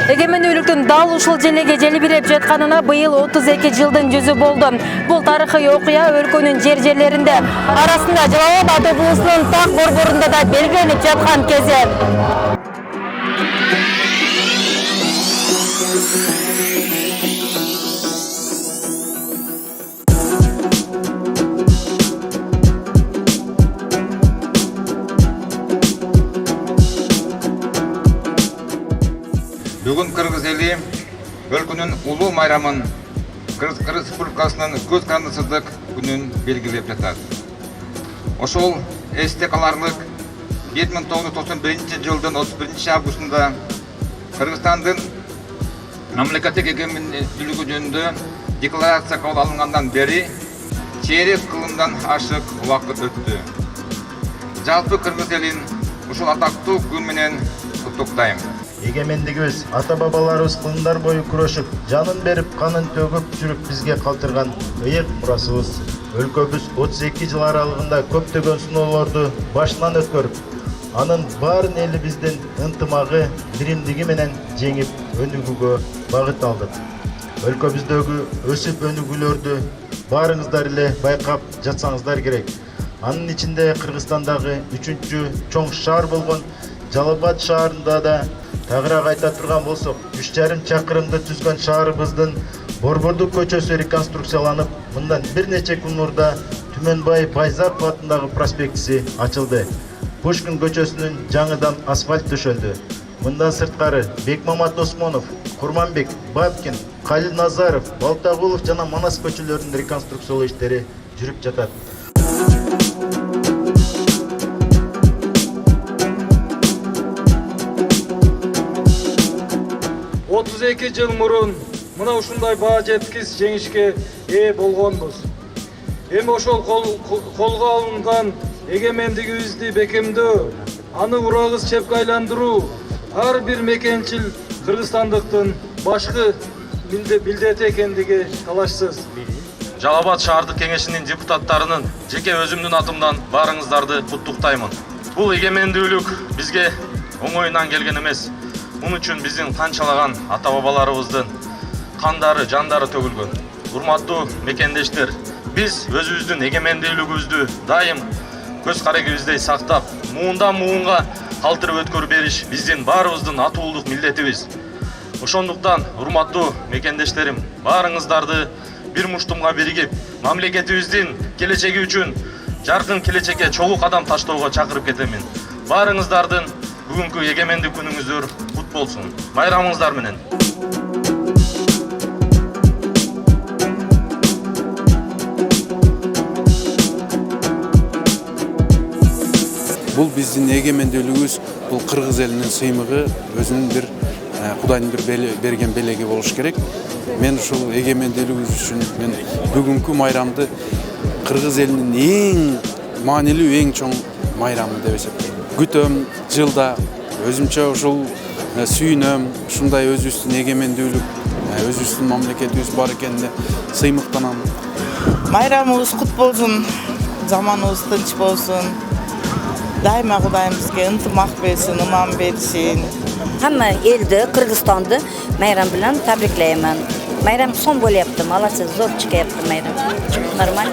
Эгемендүүлүктүн дал ушул женеге желбиреп жатканына быйыл 32 жылдын жүзү болду. Бул тарыхый окуя өлкөнүн жерлеринде арасында Жалал Абад облусунун так борборунда да белгиленип жаткан кези. Бүгін Кыргыз эли өлкөнүн улуу майрамын Кыргыз Республикасынын көз карандысыздык күнүн белгилеп жатат. Ошол эсте каларлык 1991 жылдын 31 августунда Кыргызстандын мамлекеттик эгемендүүлүгү жөнүндө декларация кабыл алынгандан бери чейрек кылымдан ашык убакыт өттү. Жалпы Кыргыз элин ушул атактуу күн менен куттуктайм. Эгемендигибиз ата-бабаларыбыз кылымдар бою күрөшүп, жанын берип, канын төгүп жүрүп бизге калтырган ыйык мурасыбыз. Өлкөбүз 32 жыл аралыгында көптөгөн сыноолорду башынан өткөрүп, анын баарын элибиздин ынтымагы, биримдиги менен жеңип, өнүгүүгө багыт алдык. Өлкөбүздөгү өсүп өнүгүүлөрдү баарыңыздар эле байкап жатсаңыздар керек. Анын ичинде Кыргызстандагы 3-чү чоң шаар болгон Жалал Абад шаарында да тагыраак айта турган болсок, 3,5 чакырымды түзгөн шаарыбыздын Борбордук көчөсү реконструкцияланып, мындан бир нече күн мурда Түмөнбай Байзаков атындагы проспектиси ачылды. Пушкин көчөсүнүн жаңыдан асфальт төшөлдү. Мындан сырткары Бекмамат Осмонов, Курманбек, Бабкин, Калил Назаров, Балтагулов жана Манас көчөлөрүнүн реконструкциялоо иштери жүрүп жатат. 32 жыл мурун мына ушундай баа жеткис жеңишке ээ болгонбуз. Эми ошол колго алынган эгемендигибизди бекемдөө, аны урагыс чепке айландыруу ар бир мекенчил кыргызстандыктын башкы милдети экендиги талашсыз. Жалал Абад шаардык кеңешинин депутаттарынын жеке өзүмдүн атымдан баарыңыздарды куттуктаймын. Бул эгемендүүлүк бизге оңоюнан келген эмес. Мун үчүн биздин канчалаган ата-бабаларыбыздын кандары, жандары төгүлгөн. Урматтуу мекендештер, биз өзүбүздүн эгемендүүлүгүбүздү дайым көз карегибиздей сактап, муундан муунга калтырып өткөрүп бериш биздин баарыбыздын атуулдук милдетибиз. Ошондуктан, урматтуу мекендештерим, баарыңыздарды бир муштумга биригип, мамлекетибиздин келечеги үчүн жаркын келечекке чогуу кадам таштоого чакырып кетемин. Баарыңыздардын бүгүнкү эгемендик күнүңүздөр кут болсун. Байрамыңыздар менен. Бул биздин эгемендүүлүгүбүз, бул Кыргыз элинин сыймыгы, өзүнүн бир Кудайдын бир берген белеги болуш керек. Мен ушул эгемендүүлүгүбүз үчүн мен бүгүнкү майрамды Кыргыз элинин эң маанилүү, эң чоң майрамы деп эсептейм. Күтөм жылда, өзүмчө ушул сүйүнөм, ушундай өзүбүздүн эгемендүүлүк, өзүбүздүн мамлекетибиз бар экенине сыймыктанам. Майрамыбыз кут болсун, заманыбыз тынч болсун. Дайыма Кудайым бизге ынтымак берсин, ыман берсин. Hamma eldi, Kırgızstan'da bayram bilan tabrikleyman. Bayram son bo'lyapti, молодцы, zo'r chiqyapti bayram. Normal.